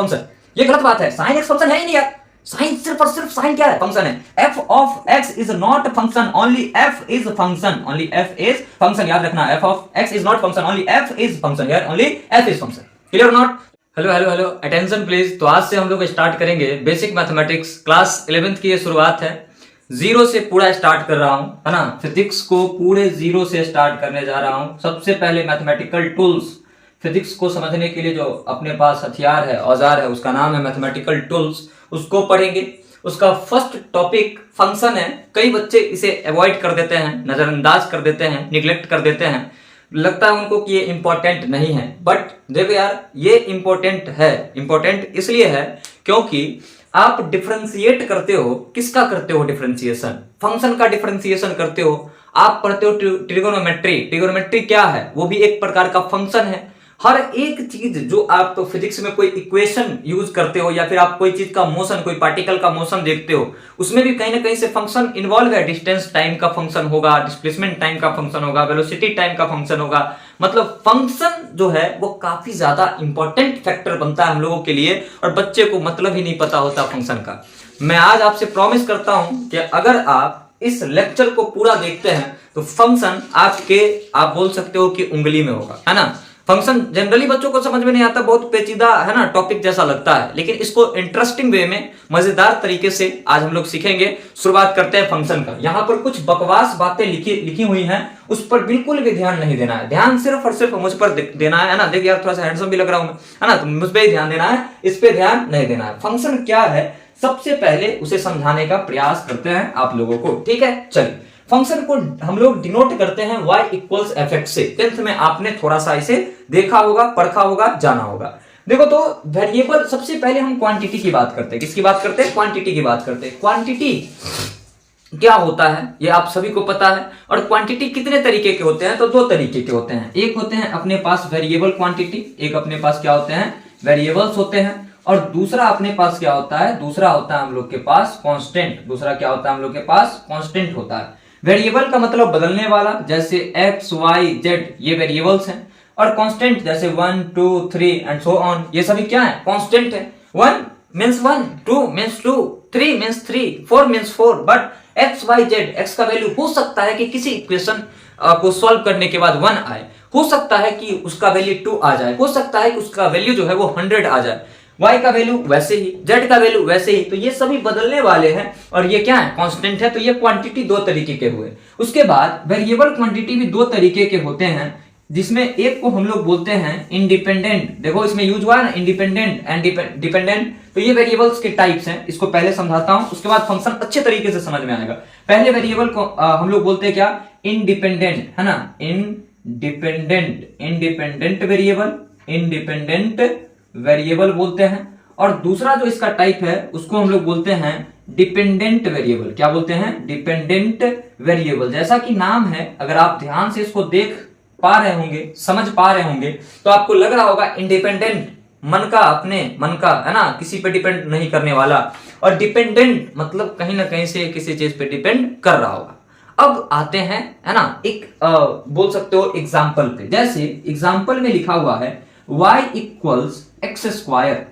Function, ये गलत बात है। साइन एक्स फंक्शन है ही नहीं यार, साइन सिर्फ और सिर्फ साइन क्या है, फंक्शन है। F of x is not function, only f is function, only f is function, याद रखना। F of x is not function, only f is function, यार only f is function. Clear और not? Hello hello hello, attention please. तो आज से हम लोग start करेंगे बेसिक मैथमेटिक्स, क्लास 11th की ये शुरुआत है। जीरो से पूरा स्टार्ट कर रहा हूं, है ना। फिजिक्स को पूरे जीरो से स्टार्ट करने जा रहा हूं। सबसे पहले मैथमेटिकल टूल्स, फिजिक्स को समझने के लिए जो अपने पास हथियार है, औजार है, उसका नाम है मैथमेटिकल टूल्स, उसको पढ़ेंगे। उसका फर्स्ट टॉपिक फंक्शन है। कई बच्चे इसे अवॉइड कर देते हैं, नजरअंदाज कर देते हैं, निग्लेक्ट कर देते हैं, लगता है उनको कि ये इंपॉर्टेंट नहीं है। बट देखो यार, ये इंपॉर्टेंट है। इंपॉर्टेंट इसलिए है क्योंकि आप डिफरेंशिएट करते हो। किसका करते हो डिफरेंशिएशन? फंक्शन का डिफरेंशिएशन करते हो। आप पढ़ते हो ट्रिगोनोमेट्री। ट्रिगोनोमेट्री क्या है? वो भी एक प्रकार का फंक्शन है। हर एक चीज जो आप तो फिजिक्स में कोई इक्वेशन यूज करते हो या फिर आप कोई चीज का मोशन, कोई पार्टिकल का मोशन देखते हो, उसमें भी कहीं ना कहीं से फंक्शन इन्वॉल्व है। डिस्टेंस टाइम का फंक्शन होगा, डिस्प्लेसमेंट टाइम का फंक्शन होगा, वेलोसिटी टाइम का फंक्शन होगा। मतलब फंक्शन जो है वो काफी ज्यादा इंपॉर्टेंट फैक्टर बनता है हम लोगों के लिए, और बच्चे को मतलब ही नहीं पता होता फंक्शन का। मैं आज आपसे प्रॉमिस करता हूं कि अगर आप इस लेक्चर को पूरा देखते हैं तो फंक्शन आपके, आप बोल सकते हो कि उंगली में होगा, है ना। फंक्शन जनरली बच्चों को समझ में नहीं आता, बहुत पेचीदा है ना, टॉपिक जैसा लगता है, लेकिन इसको इंटरेस्टिंग वे में, मजेदार तरीके से आज हम लोग सीखेंगे। शुरुआत करते हैं फंक्शन का। यहाँ पर कुछ बकवास बातें लिखी हुई हैं, उस पर बिल्कुल भी ध्यान नहीं देना है। ध्यान सिर्फ और सिर्फ मुझ पर देना है ना। देख यार, थोड़ा सा हैंडसम भी लग रहा हूं मैं, है ना, तो मुझ पर ही ध्यान देना है, इस पे ध्यान नहीं देना है। फंक्शन क्या है सबसे पहले उसे समझाने का प्रयास करते हैं आप लोगों को, ठीक है। चलिए, फंक्शन को हम लोग डिनोट करते हैं y इक्वल्स एफ एक्स से। 10th में आपने थोड़ा सा इसे देखा होगा, पढ़ा होगा, जाना होगा। देखो तो वेरिएबल, सबसे पहले हम क्वांटिटी की बात करते हैं। किसकी बात करते हैं? क्वांटिटी की बात करते हैं। क्वांटिटी क्या होता है ये आप सभी को पता है। और क्वांटिटी कितने तरीके के होते हैं? तो दो तरीके के होते हैं। एक होते हैं अपने पास वेरिएबल क्वांटिटी, एक अपने पास क्या होते हैं? वेरिएबल्स होते हैं। और दूसरा अपने पास क्या होता है? दूसरा होता है हम लोग के पास कांस्टेंट। दूसरा क्या होता है हम लोग के पास? कांस्टेंट होता है। वेरिएबल का मतलब बदलने वाला, जैसे x, y, z, ये वेरिएबल्स हैं। और कांस्टेंट जैसे 1, 2, 3 एंड सो ऑन, ये सभी क्या है? कांस्टेंट है। 1 means 1, 2 means 2, 3 means 3, 4 means 4। But x, y, z, x का वैल्यू हो सकता है कि किसी इक्वेशन को सॉल्व करने के बाद 1 आए, हो सकता है कि उसका वैल्यू 2 आ जाए, हो सकता है कि उसका वैल्यू जो है वो 100 आ जाए। y का वैल्यू वैसे ही, z का वैल्यू वैसे ही। तो ये सभी बदलने वाले हैं और ये क्या है? कांस्टेंट है। तो ये क्वांटिटी दो तरीके के हुए। उसके बाद वेरिएबल क्वांटिटी भी दो तरीके के होते हैं, जिसमें एक को हम लोग बोलते हैं इंडिपेंडेंट। देखो इसमें यूज हुआ है ना, इंडिपेंडेंट एंड डिपेंडेंट। तो ये वेरिएबल्स के टाइप्स हैं। इसको पहले समझाता हूं, उसके बाद फंक्शन अच्छे तरीके से समझ में आएगा। पहले वेरिएबल को हम लोग बोलते हैं क्या? इंडिपेंडेंट, है ना। इंडिपेंडेंट वेरिएबल, इंडिपेंडेंट वेरिएबल बोलते हैं। और दूसरा जो इसका टाइप है उसको हम लोग बोलते हैं डिपेंडेंट वेरिएबल। क्या बोलते हैं? Dependent variable. जैसा कि नाम है, अगर आप ध्यान से इसको देख पा रहे होंगे, समझ पा रहे होंगे, तो आपको लग रहा होगा इंडिपेंडेंट, मन का, अपने मन का, है ना, किसी पे डिपेंड नहीं करने वाला। और डिपेंडेंट मतलब कहीं ना कहीं से किसी चीज पे डिपेंड कर रहा होगा। अब आते हैं, है ना, एक बोल सकते हो एग्जाम्पल पे। जैसे एग्जाम्पल में लिखा हुआ है y equals x square.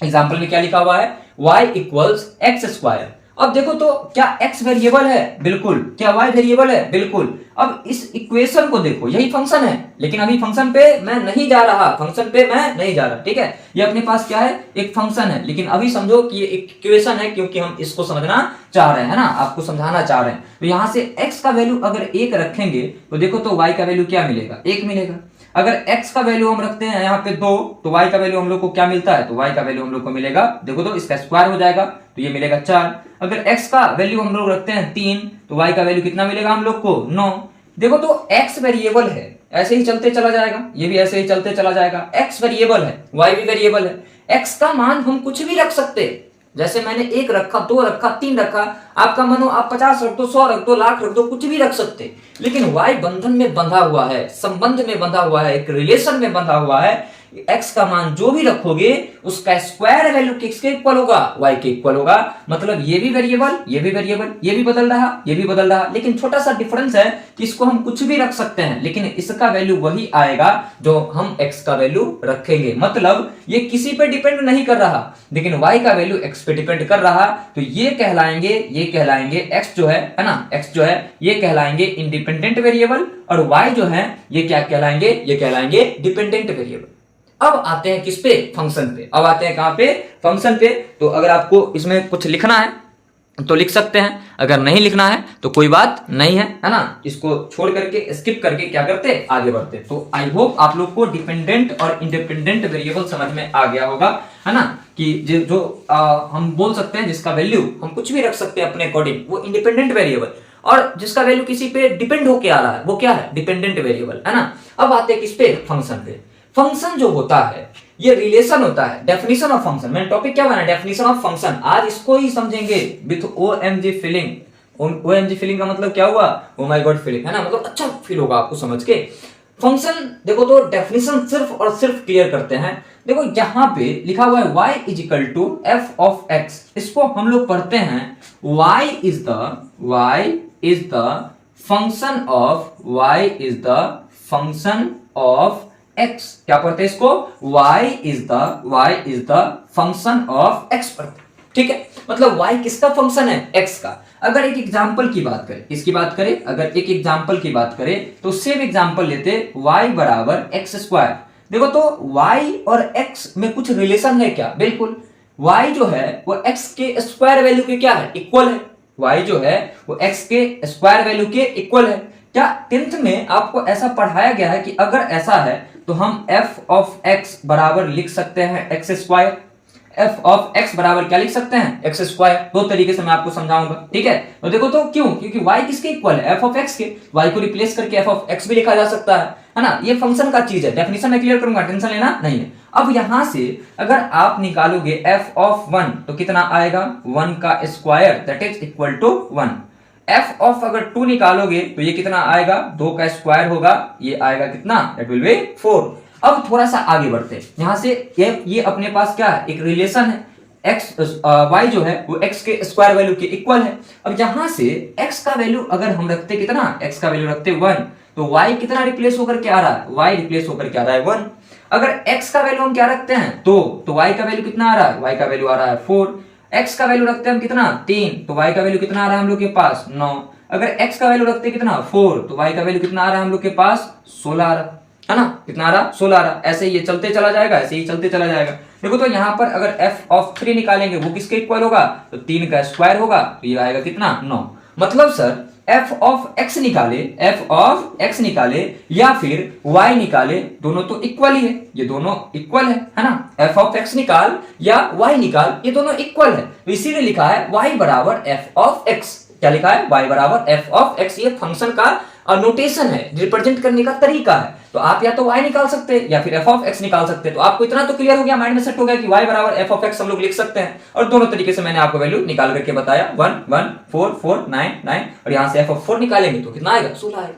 Example में क्या लिखा हुआ है? y equals x square. अब देखो तो क्या x वेरिएबल है? बिल्कुल। क्या y वेरिएबल है? बिल्कुल। अब इस इक्वेशन को देखो, यही फंक्शन है, लेकिन अभी फंक्शन पे मैं नहीं जा रहा, ठीक है। ये अपने पास क्या है? एक फंक्शन है, लेकिन अभी समझो कि ये एक इक्वेशन है, क्योंकि हम इसको समझना चाह रहे हैं, ना, आपको समझाना चाह रहे हैं। तो यहां से x का वैल्यू अगर 1 रखेंगे तो देखो तो y का वैल्यू क्या मिलेगा? 1 मिलेगा। अगर x का वैल्यू हम रखते हैं यहाँ पे 2, तो y का वैल्यू हम लोग को क्या मिलता है? तो y का वैल्यू हम लोग को मिलेगा, देखो तो इसका स्क्वायर हो जाएगा, तो ये मिलेगा 4। अगर x का वैल्यू हम लोग रखते हैं 3, तो y का वैल्यू कितना मिलेगा हम लोग को? 9। देखो तो x वेरिएबल है, ऐसे ही चलते चला जाएगा, ये भी ऐसे ही चलते चला जाएगा। x वेरिएबल है, y भी वेरिएबल है। x का मान हम कुछ भी रख सकते, जैसे मैंने 1 रखा, 2 रखा, 3 रखा, आपका मन हो आप 50 रख दो, 100 रख दो, लाख रख दो, कुछ भी रख सकते। लेकिन y बंधन में बंधा हुआ है, संबंध में बंधा हुआ है, एक रिलेशन में बंधा हुआ है x का मान जो भी रखोगे उसका स्क्वायर वैल्यू किसके इक्वल होगा, y के इक्वल होगा। मतलब ये भी वेरिएबल, ये भी वेरिएबल, ये भी बदल रहा, ये भी बदल रहा, लेकिन छोटा सा डिफरेंस है कि इसको हम कुछ भी रख सकते हैं, लेकिन इसका वैल्यू वही आएगा जो हम x का वैल्यू रखेंगे। मतलब ये किसी पे डिपेंड नहीं कर रहा, लेकिन y का वैल्यू x पे डिपेंड कर रहा। तो ये कहलाएंगे x जो है ना, x जो है ये कहलाएंगे इंडिपेंडेंट वेरिएबल, और y जो है ये क्या कहलाएंगे, ये कहलाएंगे डिपेंडेंट वेरिएबल। अब आते हैं किस पे, फंक्शन पे। अब आते हैं कहां पे, फंक्शन पे। तो अगर आपको इसमें कुछ लिखना है तो लिख सकते हैं, अगर नहीं लिखना है तो कोई बात नहीं है ना, इसको छोड़ करके स्किप करके क्या करते, आगे बढ़ते। तो आई होप आप लोग को डिपेंडेंट और इंडिपेंडेंट वेरिएबल समझ में आ गया होगा, है ना, कि जो हम बोल सकते हैं जिसका वैल्यू हम कुछ भी रख सकते हैं अपने अकॉर्डिंग, वो इंडिपेंडेंट वेरिएबल, और जिसका वैल्यू किसी पे डिपेंड होके आ रहा है वो क्या है, डिपेंडेंट वेरिएबल, है ना। अब आते हैं किस पे, फंक्शन पे। फंक्शन जो होता है ये रिलेशन होता है, डेफिनेशन ऑफ फंक्शन। मैंने टॉपिक क्या बना, डेफिनेशन ऑफ फंक्शन। आज इसको ही समझेंगे with OMG feeling. OMG feeling का मतलब क्या हुआ, ओ माय गॉड फीलिंग, है ना, मतलब अच्छा फील होगा आपको समझ के। फंक्शन देखो तो डेफिनेशन सिर्फ और सिर्फ क्लियर करते हैं। देखो यहां पे लिखा हुआ है y is equal to F of x। इसको हम लोग पढ़ते हैं y is the function of x। क्या पढ़ते हैं इसको, y is the function of x पढ़ते हैं, ठीक है। मतलब y किसका फंक्शन है, x का। अगर एक एग्जांपल की बात करें, इसकी बात करें, अगर एक एग्जांपल की बात करें तो सेम एग्जांपल लेते y बराबर एक्स स्क्वायर। देखो तो y और x में कुछ रिलेशन है क्या, बिल्कुल। y जो है वो x के स्क्वायर वैल्यू के क्या है, इक्वल है। y जो है वो x के स्क्वायर वैल्यू के इक्वल है। क्या 10th में आपको ऐसा पढ़ाया गया है कि अगर ऐसा है तो हम f ऑफ x बराबर लिख सकते हैं x square. f of x बराबर क्या लिख सकते हैं, एक्स स्क्वायर। दो तरीके से मैं आपको समझाऊंगा, ठीक है। तो देखो तो क्यों, क्योंकि y किसके इक्वल है, f ऑफ x के। y को रिप्लेस करके f ऑफ x भी लिखा जा सकता है ना। ये फंक्शन का चीज है, डेफिनेशन में क्लियर करूंगा, टेंशन लेना नहीं है। अब यहां से अगर आप निकालोगे f ऑफ 1 तो कितना आएगा, 1 का square that is equal to 1। f of अगर 2 निकालोगे तो ये कितना आएगा, 2 का स्क्वायर होगा, ये आएगा कितना, दैट विल बी 4। अब थोड़ा सा आगे बढ़ते हैं, यहां से ये अपने पास क्या है, एक रिलेशन है, y जो है वो x के स्क्वायर वैल्यू के इक्वल है। अब यहां से x का वैल्यू अगर हम रखते कितना, x का वैल्यू रखते 1, तो y कितना रिप्लेस होकर के आ रहा है, y रिप्लेस होकर के आ रहा है 1। अगर x का वैल्यू हम क्या रखते हैं, तो y का वैल्यू कितना आ रहा है, y का वैल्यू आ रहा है 4। x का वैल्यू रखते हैं हम कितना, 3, तो y का वैल्यू कितना आ रहा है हम लोग के पास, 9। अगर x का वैल्यू रखते हैं कितना, 4, तो y का वैल्यू कितना आ रहा है हम लोग के पास, 16 आ रहा है ना, कितना आ रहा, 16 आ रहा। ऐसे ही ये चलते चला जाएगा, ऐसे ही चलते चला जाएगा। देखो तो यहाँ पर अगर f ऑफ 3 निकालेंगे वो किसके इक्वल होगा, तो 3 का स्क्वायर होगा, तो ये आएगा कितना, 9। मतलब सर f ऑफ x निकाले या फिर y निकाले, दोनों तो इक्वल ही है, ये दोनों इक्वल है ना। f ऑफ x निकाल या y निकाल, ये दोनों इक्वल है, तो इसीलिए लिखा है y बराबर f ऑफ x। क्या लिखा है, y बराबर f ऑफ x। ये फंक्शन का नोटेशन है, रिप्रेजेंट करने का तरीका है। तो आप या तो y निकाल सकते हैं या फिर f ऑफ x निकाल सकते हैं। तो आपको इतना तो क्लियर हो गया, माइंड में सेट हो गया कि y बराबर f ऑफ x हम लोग लिख सकते हैं, और दोनों तरीके से मैंने आपको वैल्यू निकाल करके बताया, 1 1 4 4 9 9, और यहां से f ऑफ 4 निकालेंगे तो कितना आएगा, 16 आएगा।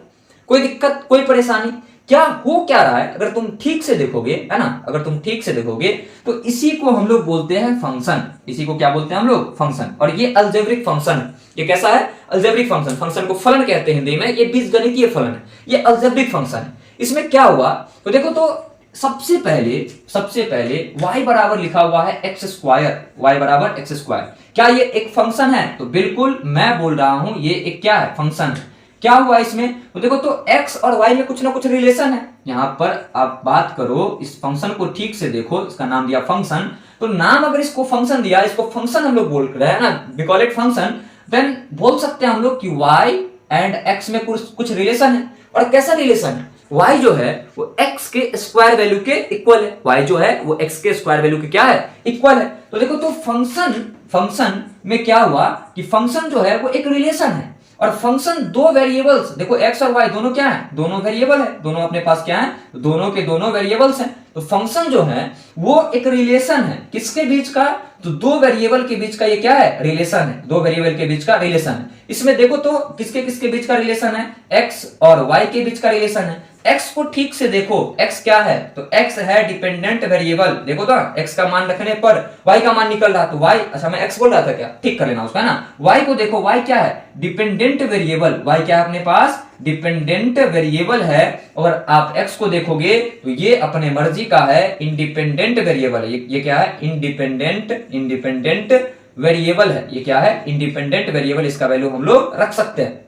कोई दिक्कत, कोई परेशानी, क्या हो क्या रहा है, अगर तुम ठीक से देखोगे, है ना, अगर तुम ठीक से देखोगे तो इसी को हम लोग बोलते हैं फंक्शन। इसी को क्या बोलते हैं हम लोग, फंक्शन। और ये अलजेब्रिक फंक्शन है। ये कैसा है, अलजेब्रिक फंक्शन। फंक्शन को फलन कहते हैं हिंदी में, ये बीजगणितीय फलन है, ये अलजेब्रिक फंक्शन है। इसमें क्या हुआ, तो देखो तो सबसे पहले y बराबर लिखा हुआ है एक्स स्क्वायर, y बराबर एक्स स्क्वायर। क्या ये एक फंक्शन है, तो बिल्कुल मैं बोल रहा हूं ये एक क्या है, फंक्शन है। क्या हुआ इसमें, तो देखो तो x और y में कुछ ना कुछ रिलेशन है। यहां पर आप बात करो, इस फंक्शन को ठीक से देखो, इसका नाम दिया फंक्शन। तो नाम अगर इसको फंक्शन दिया, इसको फंक्शन हम लोग बोल रहे हैं ना, we call it function, then बोल सकते हैं हम लोग कि y एंड x में कुछ रिलेशन है। और कैसा रिलेशन है, y जो है वो x के स्क्वायर वैल्यू के इक्वल है, y जो है वो x के स्क्वायर वैल्यू के क्या है, इक्वल है। तो देखो तो फंक्शन में क्या हुआ कि फंक्शन जो है वो एक रिलेशन है, और फंक्शन दो वेरिएबल्स, देखो x और y दोनों क्या है, दोनों वेरिएबल है, दोनों अपने पास क्या है, दोनों के दोनों वेरिएबल्स हैं। तो फंक्शन जो है वो एक रिलेशन है, किसके बीच का, तो दो वेरिएबल के बीच का ये क्या है, रिलेशन है, दो वेरिएबल के बीच का रिलेशन है। इसमें देखो तो किसके किसके बीच का रिलेशन है, x और y के बीच का रिलेशन है। x को ठीक से देखो, x क्या है, तो x है डिपेंडेंट वेरिएबल। देखो तो x का मान रखने पर y का मान निकल रहा, तो y, अच्छा मैं x बोल रहा था क्या, ठीक कर लेना उसका, है ना। y को देखो, y क्या है, डिपेंडेंट वेरिएबल, y क्या है अपने पास, डिपेंडेंट वेरिएबल है। और आप x को देखोगे तो ये अपने मर्जी का है, इंडिपेंडेंट वेरिएबल है। ये क्या है, इंडिपेंडेंट वेरिएबल है। ये क्या है, इंडिपेंडेंट वेरिएबल, इसका वैल्यू हम लोग रख सकते हैं।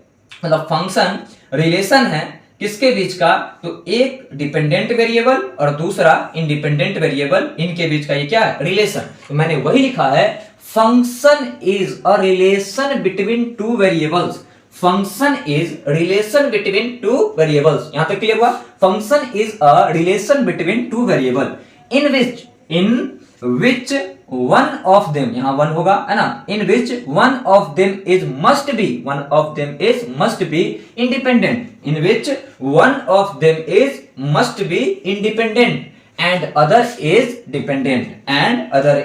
मतलब फंक्शन रिलेशन है किसके बीच का, तो एक डिपेंडेंट वेरिएबल और दूसरा इंडिपेंडेंट वेरिएबल, इनके बीच का ये क्या है, रिलेशन। तो मैंने वही लिखा है, function is a relation between two variables. Function is relation between two variables. यहां तक क्लियर हुआ, function is a relation between two variable in which one of them, यहां वन होगा, है ना, in which one of them is must be independent, in which one of them is must be independent and other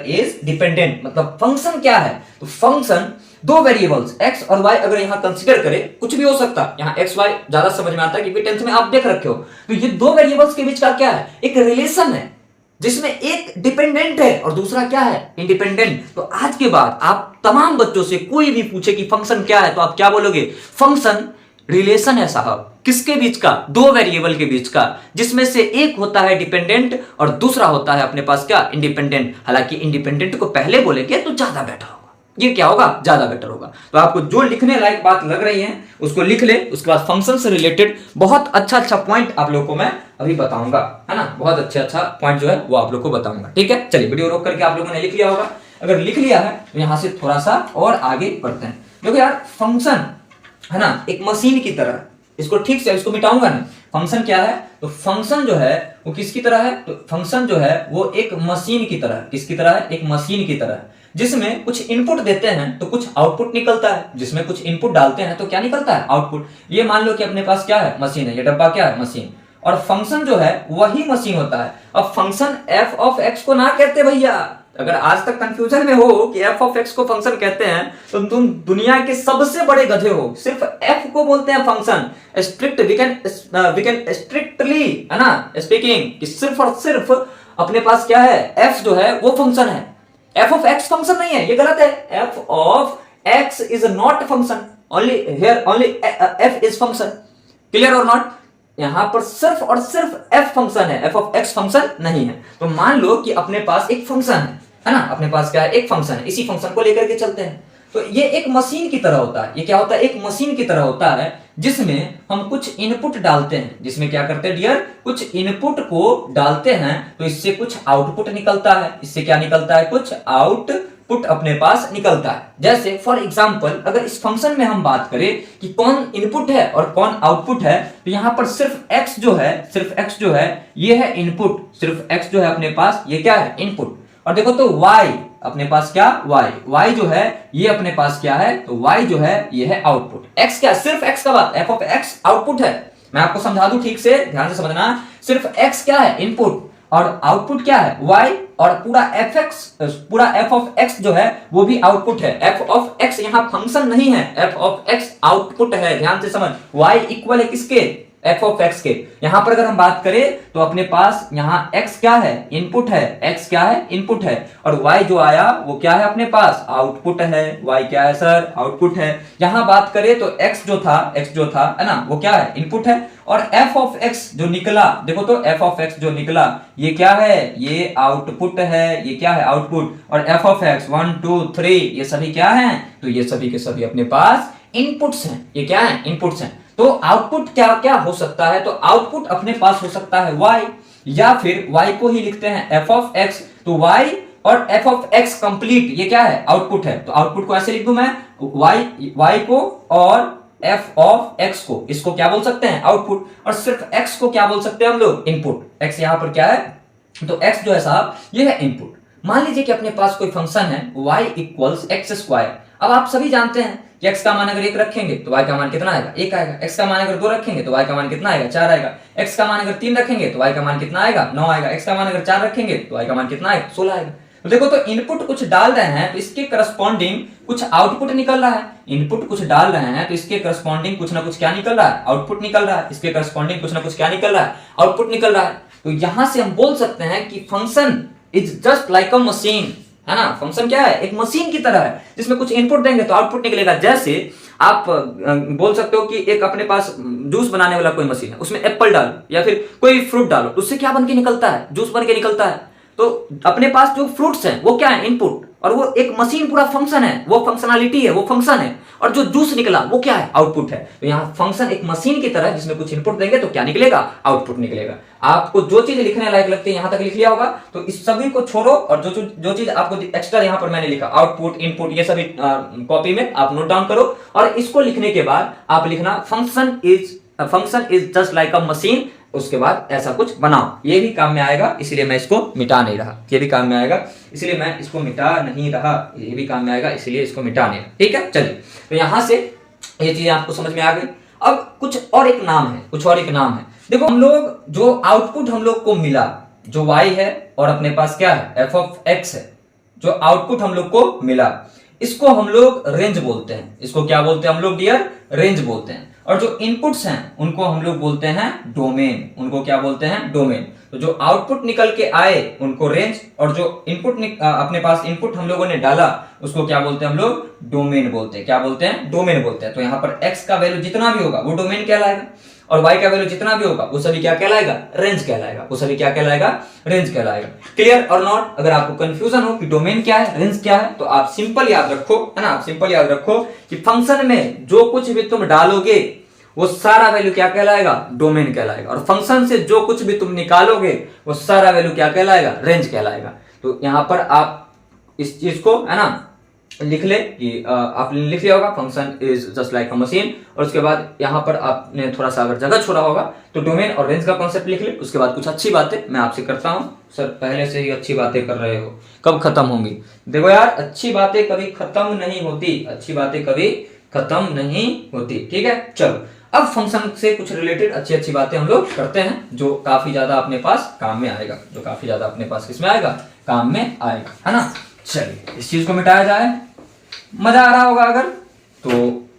is dependent. मतलब function क्या है, तो function दो variables x और y अगर यहां कंसीडर करें, कुछ भी हो सकता है, यहां x y ज्यादा समझ में आता है क्योंकि 10th में आप देख रखे हो। तो ये दो वेरिएबल्स के बीच का क्या है, एक रिलेशन है जिसमें एक डिपेंडेंट है और दूसरा क्या है, इंडिपेंडेंट। तो आज के बाद आप तमाम बच्चों से कोई भी पूछे कि फंक्शन क्या है, तो आप क्या बोलोगे, फंक्शन रिलेशन है साहब, किसके बीच का, दो वेरिएबल के बीच का, जिसमें से एक होता है डिपेंडेंट और दूसरा होता है अपने पास क्या, इंडिपेंडेंट। हालांकि इंडिपेंडेंट को पहले बोलेंगे तो ज्यादा बेटर होगा, ये क्या होगा, ज्यादा बेटर होगा। तो आपको जो लिखने लायक बात लग रही है उसको लिख ले। उसके बाद फंक्शन से रिलेटेड बहुत अच्छा पॉइंट आप लोगों को मैं अभी बताऊंगा, है ना, बहुत अच्छा पॉइंट जो है वो आप लोग को बताऊंगा। ठीक है, चलिए वीडियो रोक करके आप लोगों ने लिख लिया होगा। अगर लिख लिया है तो यहां से थोड़ा सा और आगे बढ़ते हैं। देखो यार, फंक्शन है ना एक मशीन की तरह, इसको ठीक से, इसको मिटाऊंगा नहीं। फंक्शन क्या है, तो फंक्शन जो है वो किसकी तरह है, तो फंक्शन जो है वो एक मशीन की तरह, किसकी तरह है, एक मशीन की तरह, जिसमें कुछ इनपुट देते हैं तो कुछ आउटपुट निकलता है, जिसमें कुछ इनपुट डालते हैं तो क्या निकलता है, आउटपुट। ये मान लो कि अपने पास क्या है, मशीन है, ये डब्बा क्या है, मशीन, और फंक्शन जो है वही मशीन होता है। अब फंक्शन एफ ऑफ एक्स को ना कहते भैया, अगर आज तक कंफ्यूजन में हो कि एफ ऑफ एक्स को फंक्शन कहते हैं तो तुम दुनिया के सबसे बड़े गधे हो। सिर्फ एफ को बोलते हैं function. Strict we can strictly, है ना, स्पीकिंग कि सिर्फ और सिर्फ अपने पास क्या है, एफ जो है वो फंक्शन है। एफ ऑफ एक्स फंक्शन नहीं है, ये गलत है। F of x is not function, only f is function. Clear और नॉट, यहां पर सिर्फ और सिर्फ एफ फंक्शन है, एफ ऑफ एक्स फंक्शन नहीं है। तो मान लो कि अपने पास एक फंक्शन है ना, अपने पास क्या है, एक फंक्शन है, इसी फंक्शन को लेकर के चलते हैं। तो ये एक मशीन की तरह होता है। ये क्या होता है, एक मशीन की तरह होता है जिसमें हम कुछ इनपुट डालते हैं, जिसमें क्या करते हैं डियर, कुछ इनपुट को डालते हैं तो इससे कुछ आउटपुट निकलता है। इससे क्या निकलता है, कुछ आउटपुट अपने पास निकलता है। जैसे फॉर एग्जांपल अगर इस फंक्शन में हम बात करें कि कौन इनपुट है और कौन आउटपुट है, तो यहां पर सिर्फ x जो है ये है इनपुट, सिर्फ x जो है अपने पास ये क्या है, इनपुट। और देखो तो y अपने पास क्या, y जो है ये अपने पास क्या है, तो y जो है ये है आउटपुट। x क्या, सिर्फ x का बात, f ऑफ x आउटपुट है। मैं आपको समझा दूं ठीक से, ध्यान से समझना, सिर्फ x क्या है, इनपुट, और आउटपुट क्या है, y, और पूरा f ऑफ x जो है वो भी आउटपुट है। f ऑफ x यहाँ फंक्शन नहीं है, f ऑफ x आउटपुट है, ध्यान से समझ। y इक्वल है किसके, f ऑफ x के। यहां पर अगर हम बात करें तो अपने पास यहाँ x क्या है, इनपुट है, x क्या है, इनपुट है, और y जो आया वो क्या है अपने पास, आउटपुट है। y क्या है सर, आउटपुट है। यहां बात करें तो x जो था है ना, वो क्या है, इनपुट है, और f ऑफ x जो निकला, देखो तो f ऑफ x जो निकला ये क्या है, ये आउटपुट है, ये क्या है, आउटपुट। और f ऑफ x 1 2 3 ये सभी क्या हैं, तो ये सभी के सभी अपने पास इनपुट्स हैं। ये क्या है, इनपुट्स हैं। तो आउटपुट क्या क्या हो सकता है, तो आउटपुट अपने पास हो सकता है y, या फिर y को ही लिखते हैं f ऑफ x, तो y और f ऑफ x कंप्लीट ये क्या है, आउटपुट है। तो आउटपुट को ऐसे लिख दूं मैं, y को और f ऑफ x को, इसको क्या बोल सकते हैं, आउटपुट, और सिर्फ x को क्या बोल सकते हैं हम लोग, इनपुट। x यहां पर क्या है, तो x जो है साहब ये है इनपुट। मान लीजिए कि अपने पास कोई फंक्शन है y इक्वल्स एक्स स्क्वायर। अब आप सभी जानते हैं कि x का मान अगर 1 रखेंगे तो y का मान कितना आएगा, 1 आएगा। x का मान अगर 2 रखेंगे तो y का मान कितना आएगा, 4 आएगा। x का मान अगर 3 रखेंगे तो y का मान कितना आएगा, 9 आएगा। x का मान अगर 4 रखेंगे तो y का मान कितना आएगा, 16 आएगा। तो देखो, तो इनपुट कुछ डाल रहे हैं तो इसके करस्पॉन्डिंग कुछ आउटपुट निकल रहा है। इनपुट कुछ डाल रहे हैं तो इसके करस्पॉन्डिंग कुछ ना कुछ क्या निकल रहा है, आउटपुट निकल रहा है। इसके करस्पॉन्डिंग कुछ ना कुछ क्या निकल रहा है, आउटपुट निकल रहा है। तो यहां से हम बोल सकते हैं कि function is just like a machine, है ना। फंक्शन क्या है, एक मशीन की तरह है जिसमें कुछ इनपुट देंगे तो आउटपुट निकलेगा। जैसे आप बोल सकते हो कि एक अपने पास जूस बनाने वाला कोई मशीन है, उसमें एप्पल डालो या फिर कोई फ्रूट डालो, उससे क्या बन के निकलता है, जूस बन के निकलता है। तो अपने पास जो फ्रूट्स हैं वो क्या है, इनपुट, और वो एक मशीन पूरा फंक्शन है, वो फंक्शनैलिटी है, वो फंक्शन है। और जो जूस निकला वो क्या है, आउटपुट है। तो यहाँ फंक्शन एक मशीन की तरह जिसमें कुछ इनपुट देंगे तो क्या निकलेगा, आउटपुट निकलेगा। आपको जो चीज लिखने लायक लगती है यहां तक लिख लिया होगा, तो इस सभी को छोड़ो और जो चीज आपको एक्स्ट्रा यहाँ पर मैंने लिखा, आउटपुट, इनपुट, ये सभी कॉपी में आप नोट डाउन करो। और इसको लिखने के बाद आप लिखना function is just like a machine, उसके बाद ऐसा कुछ बनाओ। ये भी काम में आएगा, इसलिए मैं इसको मिटा नहीं रहा। ये भी काम में आएगा इसलिए मैं इसको मिटा नहीं रहा। ये भी काम में आएगा इसलिए इसको मिटा नहीं रहा। ठीक है, चलिए। तो यहां से ये चीजें आपको समझ में आ गई। अब कुछ और एक नाम है, देखो हम लोग जो आउटपुट हम लोग को मिला, जो y है और अपने पास क्या है, f ऑफ x है, जो आउटपुट हम लोग को मिला, इसको हम लोग रेंज बोलते हैं। इसको क्या बोलते हैं हम लोग डियर, रेंज बोलते हैं। और जो इनपुट्स हैं उनको हम लोग बोलते हैं डोमेन। उनको क्या बोलते हैं, डोमेन। तो जो आउटपुट निकल के आए उनको रेंज, और जो इनपुट अपने पास इनपुट हम लोगों ने डाला उसको क्या बोलते हैं हम लोग, डोमेन बोलते हैं। क्या बोलते हैं, डोमेन बोलते हैं। तो यहाँ पर x का वैल्यू जितना भी होगा वो डोमेन कहलाएगा, और y का वैल्यू जितना भी होगा वो सभी क्या कहलाएगा, रेंज कहलाएगा। वो सभी क्या कहलाएगा, रेंज कहलाएगा। क्लियर और नॉट? अगर आपको कंफ्यूजन हो कि डोमेन क्या है, रेंज क्या है, तो आप सिंपल याद रखो, है ना, आप सिंपल याद रखो कि फंक्शन में जो कुछ भी तुम डालोगे वो सारा वैल्यू क्या कहलाएगा, डोमेन कहलाएगा। और फंक्शन से जो कुछ भी तुम निकालोगे वो सारा वैल्यू क्या कहलाएगा, रेंज कहलाएगा। तो यहां पर आप इस चीज को, है ना, लिख ले कि आपने लिख लिया होगा function is just like a machine, और उसके बाद यहां पर आपने थोड़ा सा अगर जगह छोड़ा होगा तो डोमेन और रेंज का कॉन्सेप्ट लिख ले। उसके बाद कुछ अच्छी बातें मैं आपसे करता हूं। सर पहले से ही अच्छी बातें कर रहे हो, कब खत्म होंगी? देखो यार, अच्छी बातें कभी खत्म नहीं होती, अच्छी बातें कभी खत्म नहीं होती। ठीक है, चलो अब फंक्शन से कुछ रिलेटेड अच्छी अच्छी बातें हम लोग करते हैं, जो काफी ज्यादा अपने पास काम में आएगा, जो काफी ज्यादा अपने पास किसमें आएगा, काम में आएगा, है ना। चलिए इस चीज को मिटाया जाए। मजा आ रहा होगा अगर तो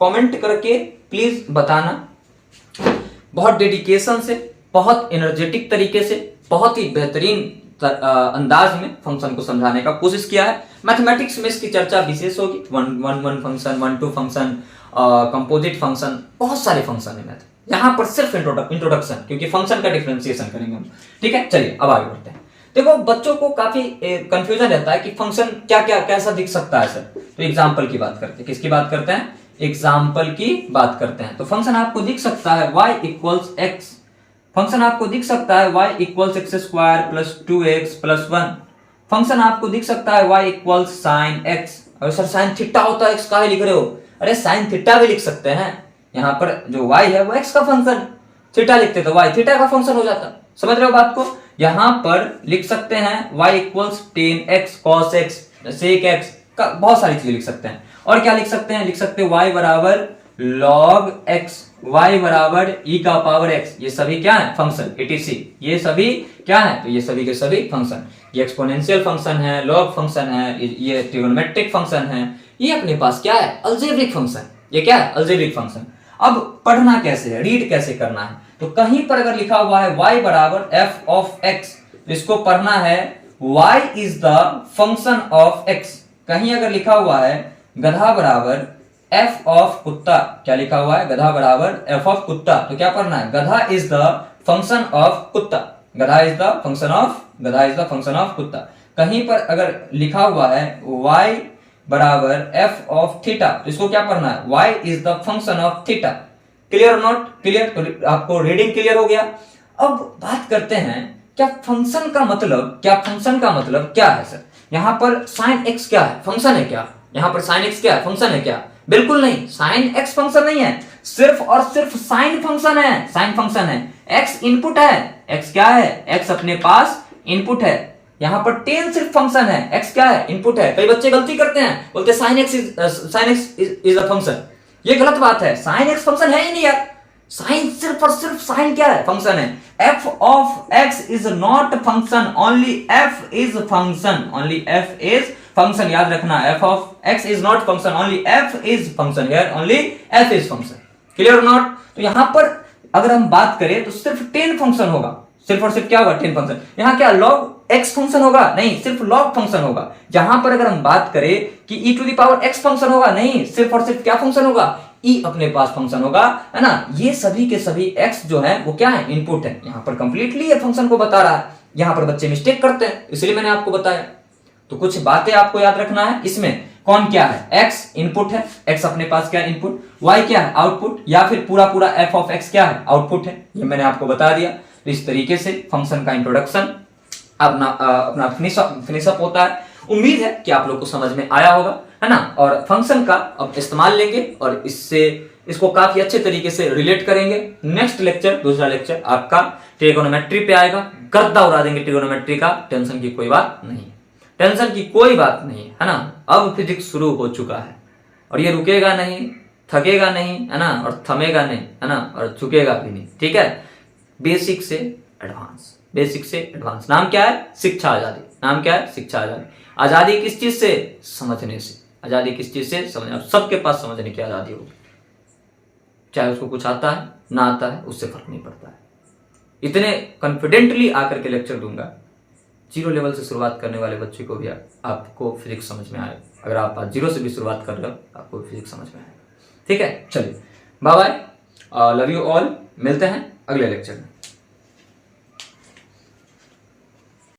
कमेंट करके प्लीज बताना। बहुत डेडिकेशन से, बहुत एनर्जेटिक तरीके से, बहुत ही बेहतरीन अंदाज में फंक्शन को समझाने का कोशिश किया है। मैथमेटिक्स में इसकी चर्चा विशेष होगी, one function, 1 2 function, composite function, बहुत सारे फंक्शन है मैथ। यहाँ पर सिर्फ इंट्रोडक्शन, क्योंकि फंक्शन का डिफरेंशिएशन करेंगे हम। ठीक है, चलिए अब आगे बढ़ते हैं। देखो बच्चों को काफी कंफ्यूजन रहता है कि फंक्शन क्या क्या कैसा दिख सकता है सर। तो एग्जांपल की बात करते हैं, किसकी बात करते हैं, एग्जांपल की बात करते हैं। तो फंक्शन आपको दिख सकता है y इक्वल्स x, फंक्शन आपको दिख सकता है y equals x square plus 2x plus 1, function आपको दिख सकता है y इक्वल्स साइन x। और सर साइन थीटा होता है, x का लिख रहे हो? अरे साइन थीटा भी लिख सकते हैं। यहाँ पर जो y है वो x का फंक्शन, थीटा लिखते तो y थीटा का फंक्शन हो जाता। समझ रहे हो बात को? यहां पर लिख सकते हैं y equals 10x cos x sec x का, बहुत सारी चीजें लिख सकते हैं। और क्या लिख सकते हैं, लिख सकते हैं y बराबर log x, y बराबर e का पावर x। ये सभी क्या है, फंक्शन etc। ये सभी क्या है, तो ये सभी के सभी फंक्शन। ये एक्सपोनेंशियल फंक्शन है, लॉग फंक्शन है, ये ट्रिगोनोमेट्रिक फंक्शन है, ये अपने पास क्या है, अलजेब्रिक फंक्शन। ये क्या है, अलजेब्रिक फंक्शन। अब पढ़ना कैसे है, रीड कैसे करना है, तो कहीं पर अगर लिखा हुआ है y बराबर f ऑफ x, तो इसको पढ़ना है y is the function of x। कहीं अगर लिखा हुआ है गधा बराबर f ऑफ कुत्ता, क्या लिखा हुआ है, गधा बराबर f ऑफ कुत्ता, तो क्या पढ़ना है, गधा इज द फंक्शन ऑफ कुत्ता, गधा इज द फंक्शन ऑफ कुत्ता। कहीं पर अगर लिखा हुआ है y बराबर f ऑफ थीटा, तो इसको क्या पढ़ना है, y is the function of theta. Clear और नॉट क्लियर? तो आपको रीडिंग क्लियर हो गया। अब बात करते हैं क्या फंक्शन का मतलब क्या है सर। यहाँ पर sin x क्या है, फंक्शन है क्या? यहाँ पर sin x क्या है, फंक्शन है क्या? बिल्कुल नहीं, sin x फंक्शन नहीं है, सिर्फ और सिर्फ sin फंक्शन है। x इनपुट है, x क्या है, x अपने पास इनपुट है। यहाँ पर 10 सिर्फ फंक्शन है, x क्या है, इनपुट है। कई बच्चे गलती करते हैं, बोलते sin x is a function. ये गलत बात है, sin x फंक्शन है ही नहीं यार। साइन सिर्फ और सिर्फ साइन क्या है? फंक्शन है। F of x is not function, only f is function, only f is function. याद रखना, f of x is not function, only f is function, here only f is function. Clear और not? तो यहां पर अगर हम बात करें तो सिर्फ 10 फंक्शन होगा, सिर्फ और सिर्फ क्या होगा? 10 फंक्शन। यहां क्या log x फंक्शन होगा? नहीं, सिर्फ log फंक्शन होगा। जहां पर अगर हम बात करें कि e to the power x function होगा, नहीं, सिर्फ और सिर्फ क्या फंक्शन होगा? e अपने पास फंक्शन होगा, है ना। ये सभी के सभी x जो है वो क्या है? इनपुट है। यहां पर कंप्लीटली ये फंक्शन को बता रहा है। यहां पर बच्चे मिस्टेक करते हैं, इसलिए मैंने आपको बताया। तो कुछ बातें आपको याद रखना है। इसमें कौन क्या है? x इनपुट है, x अपने पास क्या है? इनपुट। y क्या है? आउटपुट, या फिर पूरा पूरा f ऑफ x क्या है? आउटपुट है। ये मैंने आपको बता दिया। तो इस तरीके से फंक्शन का इंट्रोडक्शन अपना फिनिश अप होता है। उम्मीद है कि आप लोग को समझ में आया होगा, है ना। और फंक्शन का अब इस्तेमाल लेंगे और इसको काफी अच्छे तरीके से रिलेट करेंगे। नेक्स्ट लेक्चर, दूसरा लेक्चर आपका ट्रिगोनोमेट्री पे आएगा। गर्दा उड़ा देंगे ट्रिगोनोमेट्री का, टेंशन की कोई बात नहीं, टेंशन की कोई बात नहीं, है ना। अब फिजिक्स शुरू हो चुका है और ये रुकेगा नहीं, थकेगा नहीं, है ना, और थमेगा नहीं, है ना, और झुकेगा भी नहीं। ठीक है, बेसिक से एडवांस, बेसिक से एडवांस। नाम क्या है? शिक्षा आजादी। नाम क्या है? शिक्षा आजादी। आजादी किस चीज से? समझने से। आजादी किस चीज से? समझने। सबके पास समझने की आजादी होगी, चाहे उसको कुछ आता है ना आता है, उससे फर्क नहीं पड़ता है। इतने कॉन्फिडेंटली आकर के लेक्चर दूंगा, जीरो लेवल से शुरुआत करने वाले बच्चे को भी आपको फिजिक्स समझ में आए। अगर आप जीरो से भी शुरुआत कर रहे हो, आपको फिजिक्स समझ में आए। ठीक है, चलिए, bye bye, love you all. मिलते हैं अगले लेक्चर में।